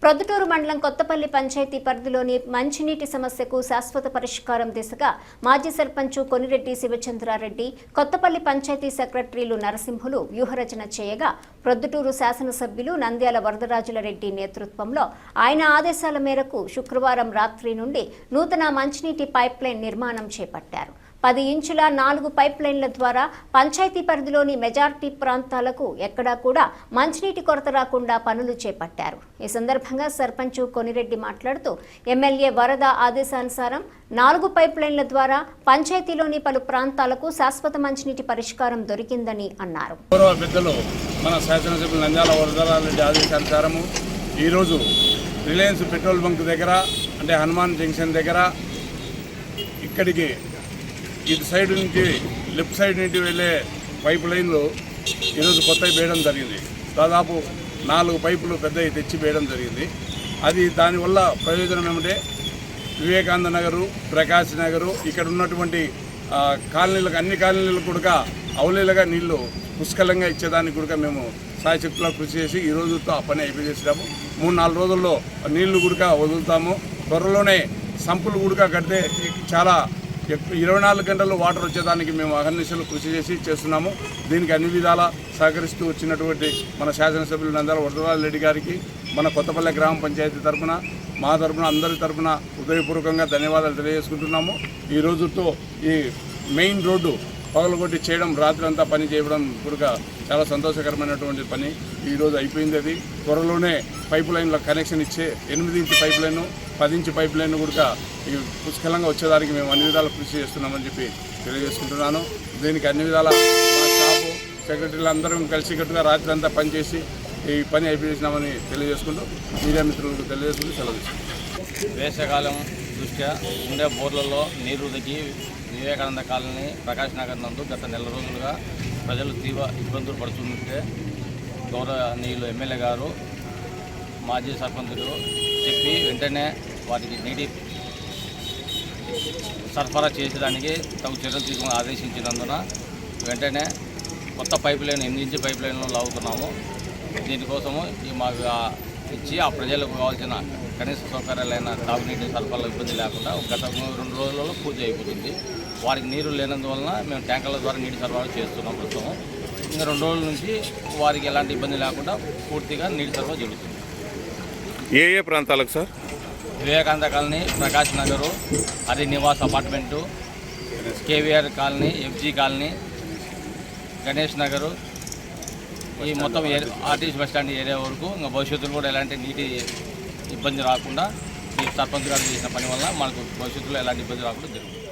ప్రొద్దుటూరు మండలం కొత్తపల్లి పంచాయతీ పరిధిలోని మంచినీటి సమస్యకు శాశ్వత పరిష్కారం దిశగా మాజీ సర్పంచ్ కొనిరెడ్డి శివచంద్రారెడ్డి, కొత్తపల్లి పంచాయతీ సెక్రటరీలు నరసింహులు వ్యూహరచన చేయగా ప్రొద్దుటూరు శాసనసభ్యులు నంద్యాల వరదరాజుల రెడ్డి నేతృత్వంలో ఆయన ఆదేశాల మేరకు శుక్రవారం రాత్రి నుండి నూతన మంచినీటి పైప్లైన్ నిర్మాణం చేపట్టారు. 10 ఇంచుల 4 పైప్లైన్ల ద్వారా పంచాయతీ పరిధిలోని మెజార్టీ ప్రాంతాలకు ఎక్కడా కూడా మంచినీటి కొరత రాకుండా పనులు చేపట్టారు. ఈ సందర్భంగా సర్పంచ్ కొనిరెడ్డి మాట్లాడుతూ ఎమ్మెల్యే వరద ఆదేశానుసారం 4 పైప్లైన్ల ద్వారా పంచాయతీలోని పలు ప్రాంతాలకు శాశ్వత మంచినీటి పరిష్కారం దొరికిందని అన్నారు. మన శాసనసభ్యులు నంద్యాల వరదరాజుల రెడ్డి ఆదేశానుసారం ఈరోజు రిలయన్స్ పెట్రోల్ బంక్ దగ్గర అంటే హనుమాన్ జంక్షన్ దగ్గర ఇక్కడికి ఇటు సైడ్ నుంచి లెఫ్ట్ సైడ్ నుంచి వెళ్ళే పైప్ లైన్లు ఈరోజు కొత్తవి వేయడం జరిగింది. దాదాపు 4 పైపులు పెద్దవి తెచ్చి వేయడం జరిగింది. అది దానివల్ల ప్రయోజనం ఏమంటే వివేకానంద నగరు, ప్రకాశ్ నగరు ఇక్కడ ఉన్నటువంటి కాలనీలకు అన్ని కాలనీలకు కూడా అవలీలగా నీళ్లు పుష్కలంగా ఇచ్చేదానికి కూడా మేము సాయశక్తిలో కృషి చేసి ఈ రోజుతో ఆ పని అయిపోయేసాము. 3-4 రోజుల్లో నీళ్లు కూడా వదులుతాము. త్వరలోనే సంపులు కూడా కడితే చాలా 24 గంటలు వాటర్ వచ్చేదానికి మేము అహర్నిశలు కృషి చేస్తున్నాము. దీనికి అన్ని విధాల సహకరిస్తూ వచ్చినటువంటి మన శాసనసభ్యులు నంద్యాల వరదరాజుల రెడ్డి గారికి మన కొత్తపల్లి గ్రామ పంచాయతీ తరఫున మా తరఫున అందరి తరఫున హృదయపూర్వకంగా ధన్యవాదాలు తెలియజేసుకుంటున్నాము. ఈ రోజుతో ఈ మెయిన్ రోడ్డు పగలగొట్టి చేయడం, రాత్రి అంతా పని చేయడం కూడా చాలా సంతోషకరమైనటువంటి పని ఈరోజు అయిపోయింది. అది త్వరలోనే పైప్ లైన్ల కనెక్షన్ ఇచ్చే 8 inch pipe line, 10 inch pipe line కూడా పుష్కలంగా వచ్చేదానికి మేము అన్ని విధాలు కృషి చేస్తున్నామని చెప్పి తెలియజేసుకుంటున్నాను. దీనికి అన్ని విధాల మా స్టాఫ్ సెక్రటరీలు అందరం కలిసికట్టుగా రాత్రి అంతా పనిచేసి ఈ పని అయిపోయినామని తెలియజేసుకుంటూ మీడియా మిత్రులకు తెలియజేసుకుంటూ సెలవు తీసుకుంటాం. వేసవకాలం దృష్ట్యా ఉండే బోర్లలో నీరు దిగి వివేకానంద కాలనీ, ప్రకాశ్ నగర్ నందు గత నెల రోజులుగా ప్రజలు తీవ్ర ఇబ్బందులు పడుతుంటే గౌరవనీయులు ఎమ్మెల్యే గారు, మాజీ సర్పంచులు చెప్పి వెంటనే వాటికి నీటి సరఫరా చేసేదానికి తగు చర్యలు తీసుకుని ఆదేశించినందున వెంటనే కొత్త పైప్ లైన్ 8 ఇంచు పైప్ లైన్లో లాగుతున్నాము. దీనికోసము మాకు ఇచ్చి ఆ ప్రజలకు కావాల్సిన కనీస సౌకర్యాలైన తాగునీటి సరఫరాలో ఇబ్బంది లేకుండా గత 2 రోజులలో పూర్తి అయిపోతుంది. వారికి నీరు లేనందువలన మేము ట్యాంకర్ల ద్వారా నీటి సరఫరా చేస్తున్నాం. ప్రస్తుతం ఇంకా 2 రోజుల నుంచి వారికి ఎలాంటి ఇబ్బంది లేకుండా పూర్తిగా నీటి సరఫరా జరుగుతుంది. ఏ ప్రాంతాలకు సార్? Vivekananda colony, Prakash Nagar, Hari Nivas apartment, KVR colony, FG colony, Ganesh Nagar, ఈ మొత్తం ఆర్టీసీ బస్టాండ్ ఏరియా వరకు ఇంకా భవిష్యత్తులో కూడా ఎలాంటి నీటి ఇబ్బంది రాకుండా ఈ సర్పంచ్ గారు చేసిన పని వల్ల మనకు భవిష్యత్తులో ఎలాంటి ఇబ్బంది రాకుండా జరుగుతుంది.